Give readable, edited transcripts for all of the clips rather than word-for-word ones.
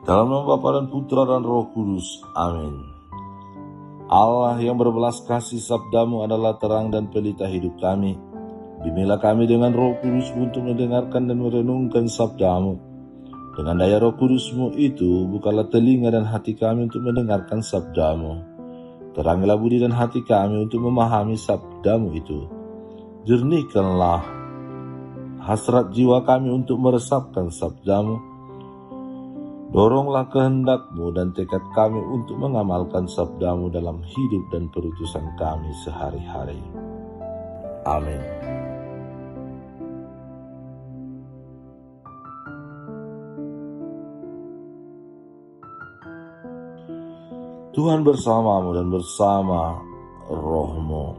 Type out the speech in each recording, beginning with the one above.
Dalam nama Bapa dan Putra dan Roh Kudus. Amin. Allah yang berbelas kasih, sabdamu adalah terang dan pelita hidup kami. Bimbinglah kami dengan Roh Kudus untuk mendengarkan dan merenungkan sabdamu. Dengan daya Roh Kudusmu itu, bukalah telinga dan hati kami untuk mendengarkan sabdamu. Terangilah budi dan hati kami untuk memahami sabdamu itu. Jernihkanlah hasrat jiwa kami untuk meresapkan sabdamu. Doronglah kehendakmu dan tekad kami untuk mengamalkan sabdamu dalam hidup dan perutusan kami sehari-hari. Amin. Tuhan bersamamu dan bersama rohmu.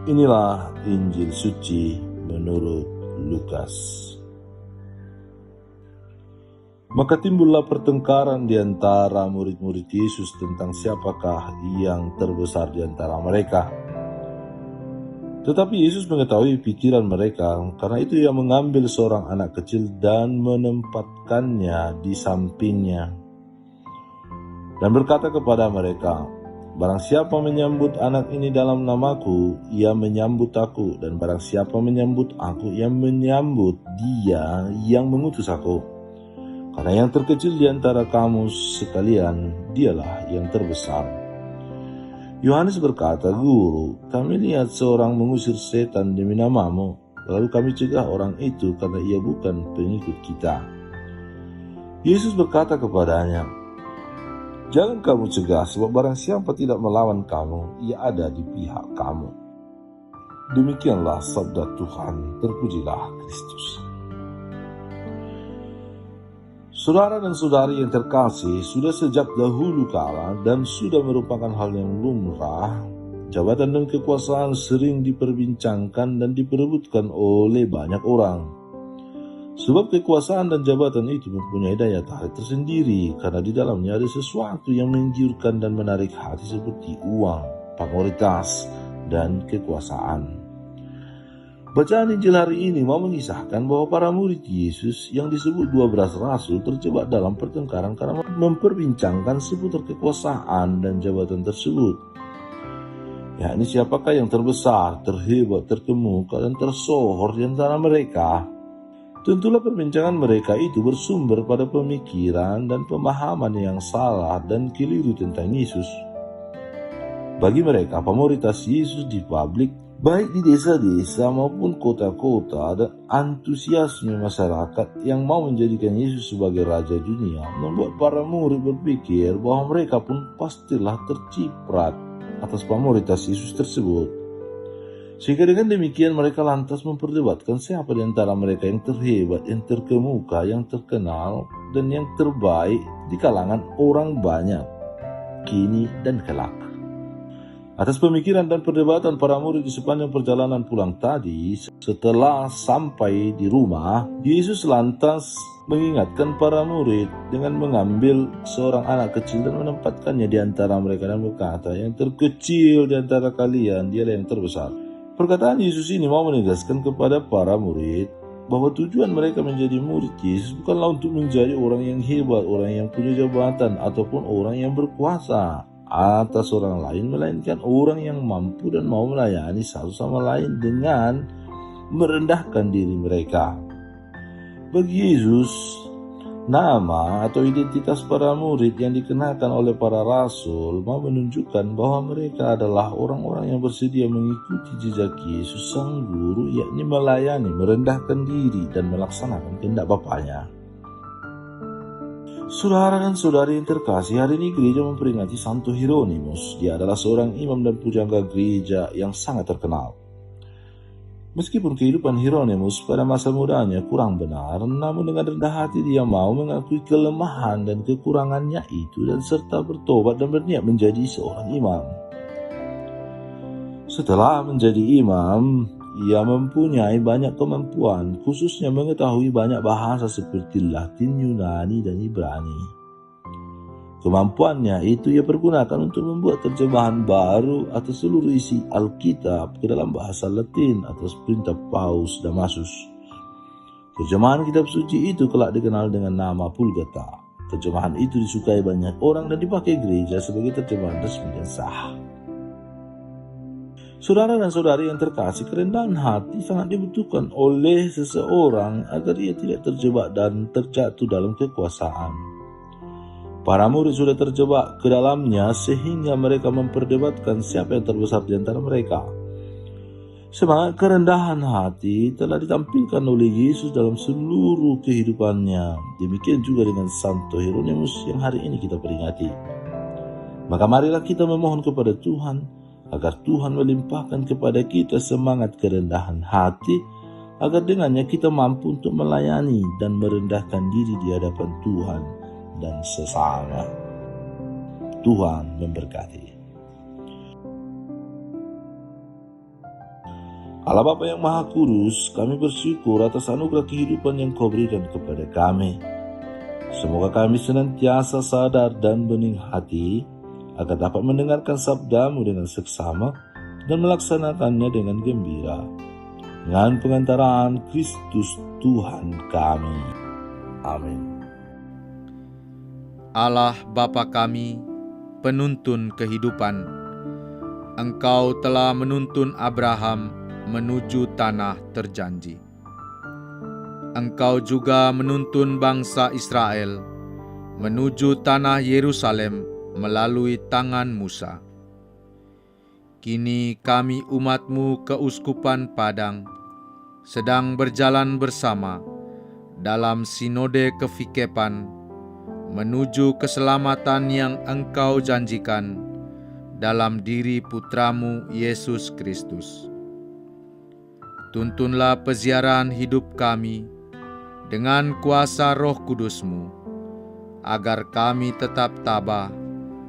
Inilah Injil suci menurut Lukas. Maka timbullah pertengkaran di antara murid-murid Yesus tentang siapakah yang terbesar di antara mereka. Tetapi Yesus mengetahui pikiran mereka, karena itu ia mengambil seorang anak kecil dan menempatkannya di sampingnya. Dan berkata kepada mereka, barang siapa menyambut anak ini dalam namaku, ia menyambut aku. Dan barang siapa menyambut aku, ia menyambut dia yang mengutus aku. Karena yang terkecil di antara kamu sekalian, dialah yang terbesar. Yohanes berkata, Guru, kami lihat seorang mengusir setan demi namamu, lalu kami cegah orang itu karena ia bukan pengikut kita. Yesus berkata kepadanya, jangan kamu cegah, sebab barang siapa tidak melawan kamu, ia ada di pihak kamu. Demikianlah sabda Tuhan, terpujilah Kristus. Saudara dan saudari yang terkasih, sudah sejak dahulu kala dan sudah merupakan hal yang lumrah, jabatan dan kekuasaan sering diperbincangkan dan diperebutkan oleh banyak orang. Sebab kekuasaan dan jabatan itu mempunyai daya tarik tersendiri, karena di dalamnya ada sesuatu yang menggiurkan dan menarik hati seperti uang, pamoritas, dan kekuasaan. Bacaan Injil hari ini mau mengisahkan bahwa para murid Yesus yang disebut 12 rasul terjebak dalam pertengkaran karena memperbincangkan seputar kekuasaan dan jabatan tersebut. Yakni siapakah yang terbesar, terhebat, terkemuka, dan tersohor di antara mereka. Tentulah perbincangan mereka itu bersumber pada pemikiran dan pemahaman yang salah dan keliru tentang Yesus. Bagi mereka, pamoritas Yesus di publik, baik di desa-desa maupun kota-kota, dan antusiasme masyarakat yang mau menjadikan Yesus sebagai Raja dunia, membuat para murid berpikir bahwa mereka pun pastilah terciprat atas pamoritas Yesus tersebut. Sehingga dengan demikian mereka lantas memperdebatkan siapa di antara mereka yang terhebat, yang terkemuka, yang terkenal, dan yang terbaik di kalangan orang banyak, kini dan kelak. Atas pemikiran dan perdebatan para murid di sepanjang perjalanan pulang tadi, setelah sampai di rumah, Yesus lantas mengingatkan para murid dengan mengambil seorang anak kecil dan menempatkannya di antara mereka dan berkata, yang terkecil di antara kalian, dialah yang terbesar. Perkataan Yesus ini mau menegaskan kepada para murid bahwa tujuan mereka menjadi murid Yesus bukanlah untuk menjadi orang yang hebat, orang yang punya jabatan, ataupun orang yang berkuasa atas orang lain, melainkan orang yang mampu dan mau melayani satu sama lain dengan merendahkan diri mereka. Bagi Yesus, nama atau identitas para murid yang dikenakan oleh para rasul mau menunjukkan bahwa mereka adalah orang-orang yang bersedia mengikuti jejak Yesus sang guru, yakni melayani, merendahkan diri, dan melaksanakan kehendak Bapanya. Saudara dan saudari yang terkasih, hari ini gereja memperingati Santo Hieronymus. Dia adalah seorang imam dan pujangga gereja yang sangat terkenal. Meskipun kehidupan Hieronymus pada masa mudanya kurang benar, namun dengan rendah hati dia mau mengakui kelemahan dan kekurangannya itu dan serta bertobat dan berniat menjadi seorang imam. Setelah menjadi imam, ia mempunyai banyak kemampuan, khususnya mengetahui banyak bahasa seperti Latin, Yunani, dan Ibrani. Kemampuannya itu ia pergunakan untuk membuat terjemahan baru atas seluruh isi Alkitab ke dalam bahasa Latin atas perintah Paus Damasus. Terjemahan kitab suci itu kelak dikenal dengan nama Vulgata. Terjemahan itu disukai banyak orang dan dipakai gereja sebagai terjemahan resmi dan sah. Saudara dan saudari yang terkasih, kerendahan hati sangat dibutuhkan oleh seseorang agar ia tidak terjebak dan terjatuh dalam kekuasaan. Para murid sudah terjebak ke dalamnya sehingga mereka memperdebatkan siapa yang terbesar di antara mereka. Semangat kerendahan hati telah ditampilkan oleh Yesus dalam seluruh kehidupannya. Demikian juga dengan Santo Hieronymus yang hari ini kita peringati. Maka marilah kita memohon kepada Tuhan agar Tuhan melimpahkan kepada kita semangat kerendahan hati, agar dengannya kita mampu untuk melayani dan merendahkan diri di hadapan Tuhan dan sesama. Tuhan memberkati. Allah Bapa yang Maha Kudus, kami bersyukur atas anugerah kehidupan yang Kau berikan kepada kami. Semoga kami senantiasa sadar dan bening hati, agar dapat mendengarkan sabda-Mu dengan seksama dan melaksanakannya dengan gembira. Dengan pengantaraan Kristus Tuhan kami. Amin. Allah Bapa kami, penuntun kehidupan, Engkau telah menuntun Abraham menuju tanah terjanji. Engkau juga menuntun bangsa Israel menuju tanah Yerusalem melalui tangan Musa. Kini kami umat-Mu keuskupan Padang sedang berjalan bersama dalam sinode kefikepan menuju keselamatan yang Engkau janjikan dalam diri Putra-Mu Yesus Kristus. Tuntunlah peziarahan hidup kami dengan kuasa Roh Kudus-Mu, agar kami tetap tabah,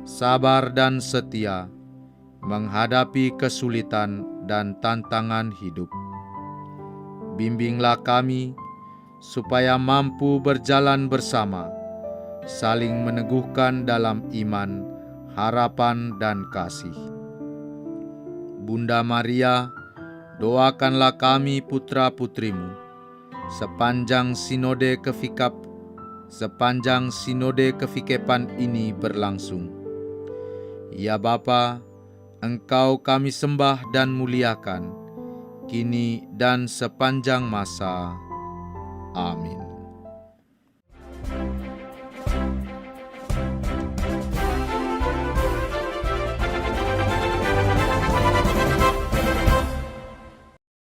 sabar dan setia menghadapi kesulitan dan tantangan hidup. Bimbinglah kami supaya mampu berjalan bersama, saling meneguhkan dalam iman, harapan dan kasih. Bunda Maria, doakanlah kami putra-putrimu sepanjang sinode kefikepan ini berlangsung. Ya Bapa, Engkau kami sembah dan muliakan, kini dan sepanjang masa. Amin.